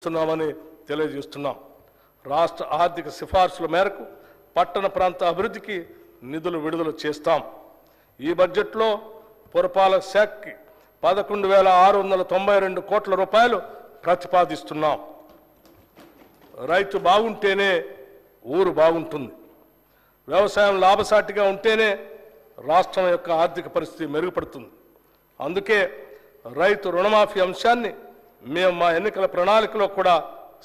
చేస్తున్నామని తెలియజేస్తున్నాం. రాష్ట్ర ఆర్థిక సిఫార్సుల మేరకు పట్టణ ప్రాంత అభివృద్ధికి నిధులు విడుదల చేస్తాం. ఈ బడ్జెట్లో పురపాలక శాఖకి 11,692 కోట్ల రూపాయలు ప్రతిపాదిస్తున్నాం. రైతు బాగుంటేనే ఊరు బాగుంటుంది. వ్యవసాయం లాభసాటిగా ఉంటేనే రాష్ట్రం యొక్క ఆర్థిక పరిస్థితి మెరుగుపడుతుంది. అందుకే రైతు రుణమాఫీ అంశాన్ని మేము మా ఎన్నికల ప్రణాళికలో కూడా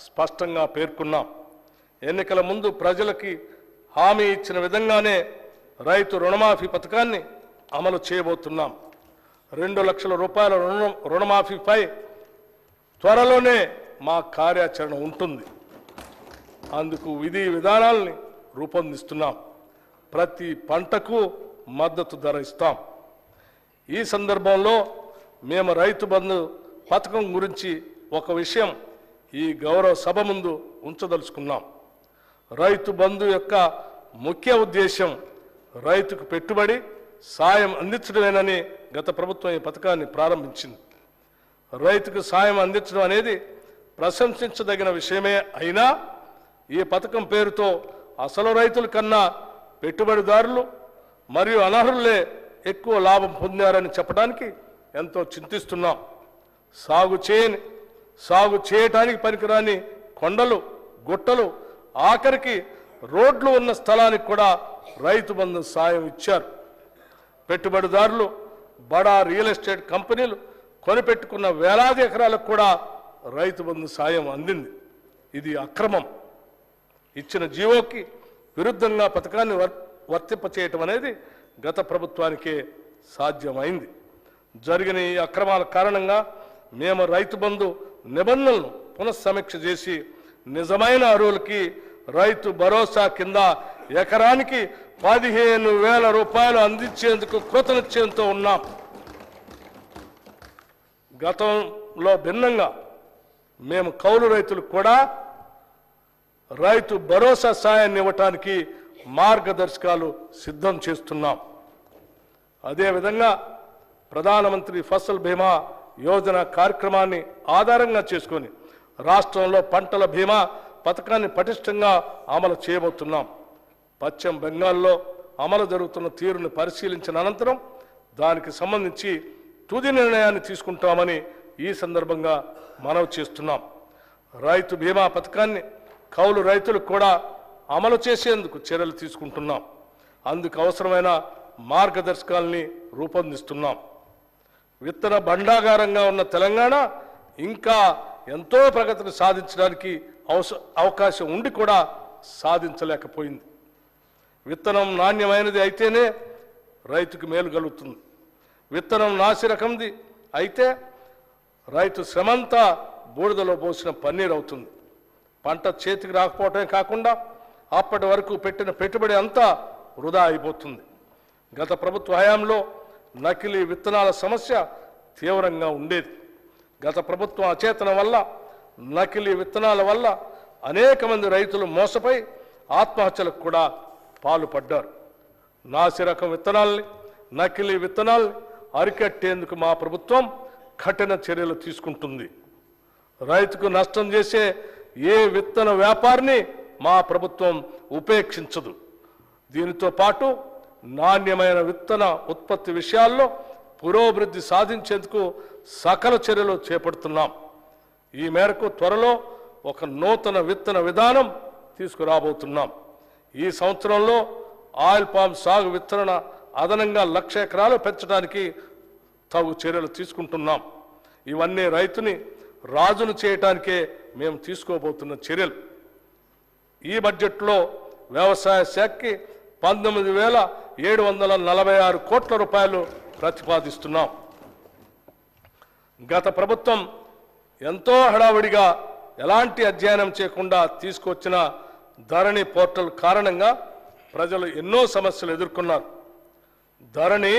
స్పష్టంగా పేర్కొన్నాం. ఎన్నికల ముందు ప్రజలకి హామీ ఇచ్చిన విధంగానే రైతు రుణమాఫీ పథకాన్ని అమలు చేయబోతున్నాం. 2 లక్షల రూపాయల రుణమాఫీపై త్వరలోనే మా కార్యాచరణ ఉంటుంది. అందుకు విధి విధానాల్ని రూపొందిస్తున్నాం. ప్రతి పంటకు మద్దతు ధర ఇస్తాం. ఈ సందర్భంలో మేము రైతు బంధు పథకం గురించి ఒక విషయం ఈ గౌరవ సభ ముందు ఉంచదలుచుకున్నాం. రైతు బంధు యొక్క ముఖ్య ఉద్దేశం రైతుకు పెట్టుబడి సాయం అందించడమేనని గత ప్రభుత్వం ఈ పథకాన్ని ప్రారంభించింది. రైతుకు సాయం అందించడం అనేది ప్రశంసించదగిన విషయమే అయినా ఈ పథకం పేరుతో అసలు రైతుల కన్నా పెట్టుబడిదారులు మరియు అనర్హులే ఎక్కువ లాభం పొందారని చెప్పడానికి ఎంతో చింతిస్తున్నాం. సాగు చేయటానికి పనికిరాని కొండలు, గుట్టలు, ఆఖరికి రోడ్లు ఉన్న స్థలానికి కూడా రైతు బంధు సాయం ఇచ్చారు. పెట్టుబడిదారులు, బడా రియల్ ఎస్టేట్ కంపెనీలు కొనిపెట్టుకున్న వేలాది ఎకరాలకు కూడా రైతు బంధు సాయం అందింది. ఇది అక్రమం. ఇచ్చిన జీవోకి విరుద్ధంగా పథకాన్ని వర్తింపచేయటం అనేది గత ప్రభుత్వానికే సాధ్యమైంది. జరిగిన ఈ అక్రమాల కారణంగా మేము రైతు బంధు నిబంధనలను పునఃసమీక్ష చేసి నిజమైన అర్హులకి రైతు భరోసా కింద ఎకరానికి 15,000 రూపాయలు అందించేందుకు కృతనిశ్చయంతో ఉన్నాం. గతంలో భిన్నంగా మేము కౌలు రైతులకు కూడా రైతు భరోసా సాయాన్ని ఇవ్వటానికి మార్గదర్శకాలు సిద్ధం చేస్తున్నాం. అదేవిధంగా ప్రధానమంత్రి ఫసల్ బీమా యోజన కార్యక్రమాన్ని ఆధారంగా చేసుకొని రాష్ట్రంలో పంటల బీమా పథకాన్ని పటిష్టంగా అమలు చేయబోతున్నాం. పశ్చిమ బెంగాల్లో అమలు జరుగుతున్న తీరును పరిశీలించిన అనంతరం దానికి సంబంధించి తుది నిర్ణయాన్ని తీసుకుంటామని ఈ సందర్భంగా మనవి చేస్తున్నాం. రైతు బీమా పథకాన్ని కౌలు రైతులకు కూడా అమలు చేసేందుకు చర్యలు తీసుకుంటున్నాం. అందుకు అవసరమైన మార్గదర్శకాలని రూపొందిస్తున్నాం. విత్తన భండాగారంగా ఉన్న తెలంగాణ ఇంకా ఎంతో ప్రగతిని సాధించడానికి అవకాశం ఉండి కూడా సాధించలేకపోయింది. విత్తనం నాణ్యమైనది అయితేనే రైతుకు మేలు కలుగుతుంది. విత్తనం నాసి రకంది అయితే రైతు శ్రమంతా బూడిదలో పోసిన పన్నీరు అవుతుంది. పంట చేతికి రాకపోవటమే కాకుండా అప్పటి వరకు పెట్టిన పెట్టుబడి అంతా వృధా అయిపోతుంది. గత ప్రభుత్వ హయాంలో నకిలీ విత్తనాల సమస్య తీవ్రంగా ఉండేది. గత ప్రభుత్వం అచేతనం వల్ల, నకిలీ విత్తనాల వల్ల అనేక మంది రైతులు మోసపోయి ఆత్మహత్యలకు కూడా పాల్పడ్డారు. నాసి రకం విత్తనాల్ని, నకిలీ విత్తనాల్ని అరికట్టేందుకు మా ప్రభుత్వం కఠిన చర్యలు తీసుకుంటుంది. రైతుకు నష్టం చేసే ఏ విత్తన వ్యాపారిని మా ప్రభుత్వం ఉపేక్షించదు. దీనితో పాటు నాణ్యమైన విత్తన ఉత్పత్తి విషయాల్లో పురోభివృద్ధి సాధించేందుకు సకల చర్యలు చేపడుతున్నాం. ఈ మేరకు త్వరలో ఒక నూతన విత్తన విధానం తీసుకురాబోతున్నాం. ఈ సంవత్సరంలో ఆయిల్ పామ్ సాగు విత్తన అదనంగా 1,00,000 ఎకరాలు పెంచడానికి తగు చర్యలు తీసుకుంటున్నాం. ఇవన్నీ రైతుని రాజును చేయటానికే మేము తీసుకోబోతున్న చర్యలు. ఈ బడ్జెట్లో వ్యవసాయ శాఖకి 19,746 కోట్ల రూపాయలు ప్రతిపాదిస్తున్నాం. గత ప్రభుత్వం ఎంతో హడావిడిగా ఎలాంటి అధ్యయనం చేయకుండా తీసుకొచ్చిన ధరణి పోర్టల్ కారణంగా ప్రజలు ఎన్నో సమస్యలు ఎదుర్కొన్నారు. ధరణి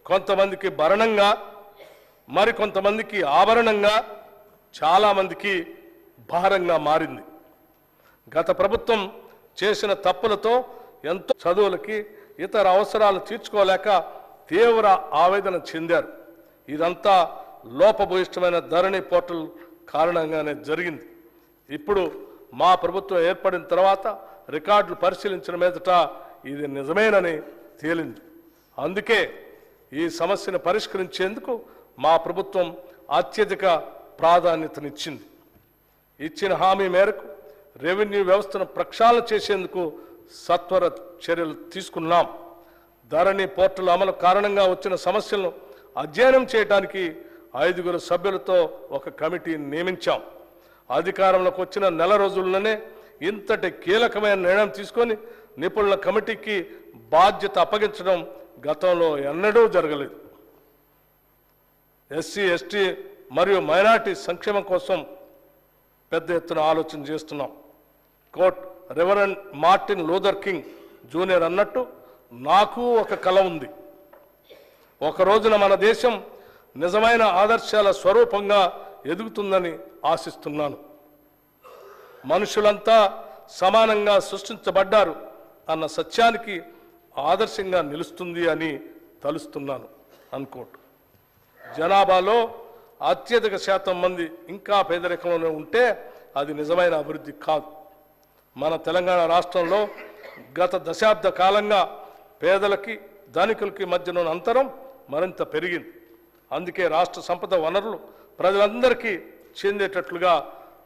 కొంతమందికి భరణంగా, మరికొంతమందికి ఆభరణంగా, చాలామందికి భారంగా మారింది. గత ప్రభుత్వం చేసిన తప్పులతో ఎంతో చదువులకి, ఇతర అవసరాలు తీర్చుకోలేక తీవ్ర ఆవేదన చెందారు. ఇదంతా లోపభూయిష్టమైన ధరణి పోర్టల్ కారణంగానే జరిగింది. ఇప్పుడు మా ప్రభుత్వం ఏర్పడిన తర్వాత రికార్డులు పరిశీలించిన మీదట ఇది నిజమేనని తేలింది. అందుకే ఈ సమస్యను పరిష్కరించేందుకు మా ప్రభుత్వం అత్యధిక ప్రాధాన్యతనిచ్చింది. ఇచ్చిన హామీ మేరకు రెవెన్యూ వ్యవస్థను ప్రక్షాళన చేసేందుకు సత్వర చర్యలు తీసుకున్నాం. ధరణి పోర్టల్ అమలు కారణంగా వచ్చిన సమస్యలను అధ్యయనం చేయడానికి 5 సభ్యులతో ఒక కమిటీని నియమించాం. అధికారంలోకి వచ్చిన నెల రోజుల్లోనే ఇంతటి కీలకమైన నిర్ణయం తీసుకొని నిపుణుల కమిటీకి బాధ్యత అప్పగించడం గతంలో ఎన్నడూ జరగలేదు. ఎస్సీ, ఎస్టీ మరియు మైనార్టీ సంక్షేమం కోసం పెద్ద ఎత్తున ఆలోచన చేస్తున్నాం. Quote reverend Martin Luther King junior అన్నట్టు నాకు ఒక కల ఉంది. ఒక రోజున మన దేశం నిజమైన ఆదర్శాల స్వరూపంగా ఎదుగుతుందని ఆశిస్తున్నాను. మనుషులంతా సమానంగా సృష్టించబడ్డారు అన్న సత్యానికి ఆదర్శంగా నిలుస్తుంది అని తలుస్తున్నాను. అన్కోట్. జనాభాలో అత్యధిక శాతం మంది ఇంకా పేదరికంలోనే ఉంటే అది నిజమైన అభివృద్ధి కాదు. మన తెలంగాణ రాష్ట్రంలో గత దశాబ్ద కాలంగా పేదలకి ధనికులకి మధ్యన అంతరం మరింత పెరిగింది. అందుకే రాష్ట్ర సంపద వనరులు ప్రజలందరికీ చెందేటట్లుగా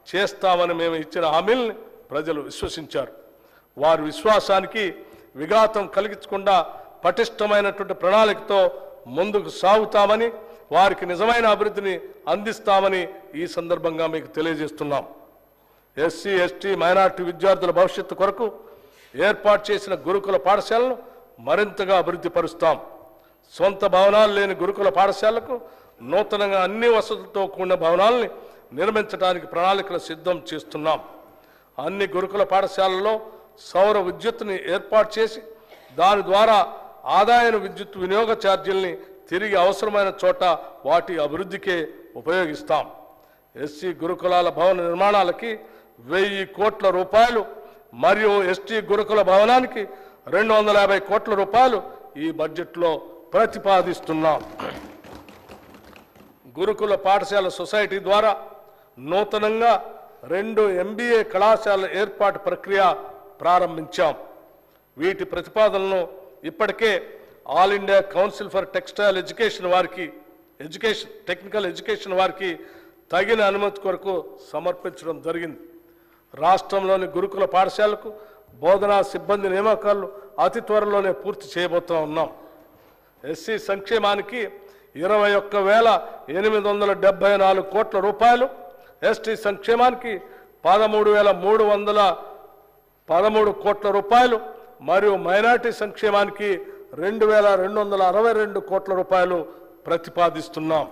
చేస్తామని మేము ఇచ్చిన హామీల్ని ప్రజలు విశ్వసించారు. వారి విశ్వాసానికి విఘాతం కలిగించకుండా పటిష్టమైనటువంటి ప్రణాళికతో ముందుకు సాగుతామని, వారికి నిజమైన అభివృద్ధిని అందిస్తామని ఈ సందర్భంగా మీకు తెలియజేస్తున్నాం. ఎస్సీ, ఎస్టీ, మైనార్టీ విద్యార్థుల భవిష్యత్తు కొరకు ఏర్పాటు చేసిన గురుకుల పాఠశాలను మరింతగా అభివృద్ధి పరుస్తాం. సొంత భవనాలు లేని గురుకుల పాఠశాలకు నూతనంగా అన్ని వసతులతో కూడిన భవనాలని నిర్మించడానికి ప్రణాళికలు సిద్ధం చేస్తున్నాం. అన్ని గురుకుల పాఠశాలల్లో సౌర విద్యుత్తుని ఏర్పాటు చేసి దాని ద్వారా ఆదాయ విద్యుత్ వినియోగ ఛార్జీల్ని తిరిగి అవసరమైన చోట వాటి అభివృద్ధికే ఉపయోగిస్తాం. ఎస్సీ గురుకులాల భవన నిర్మాణాలకి 1000 కోట్ల రూపాయలు మరియు ఎస్టీ గురుకుల భవనానికి 250 కోట్ల రూపాయలు ఈ బడ్జెట్లో ప్రతిపాదిస్తున్నాం. గురుకుల పాఠశాల సొసైటీ ద్వారా నూతనంగా 2 MBA కళాశాలల ఏర్పాటు ప్రక్రియ ప్రారంభించాం. వీటి ప్రతిపాదనలను ఇప్పటికే all India council for textile technical education వారికి తగిన అనుమతి కొరకు సమర్పించడం జరిగింది. రాష్ట్రంలోని గురుకుల పాఠశాలకు బోధనా సిబ్బంది నియామకాలు అతి త్వరలోనే పూర్తి చేయబోతూ ఉన్నాం. ఎస్సీ సంక్షేమానికి 21,874 కోట్ల రూపాయలు, ఎస్టీ సంక్షేమానికి 13,313 కోట్ల రూపాయలు మరియు మైనార్టీ సంక్షేమానికి 2,262 కోట్ల రూపాయలు ప్రతిపాదిస్తున్నాం.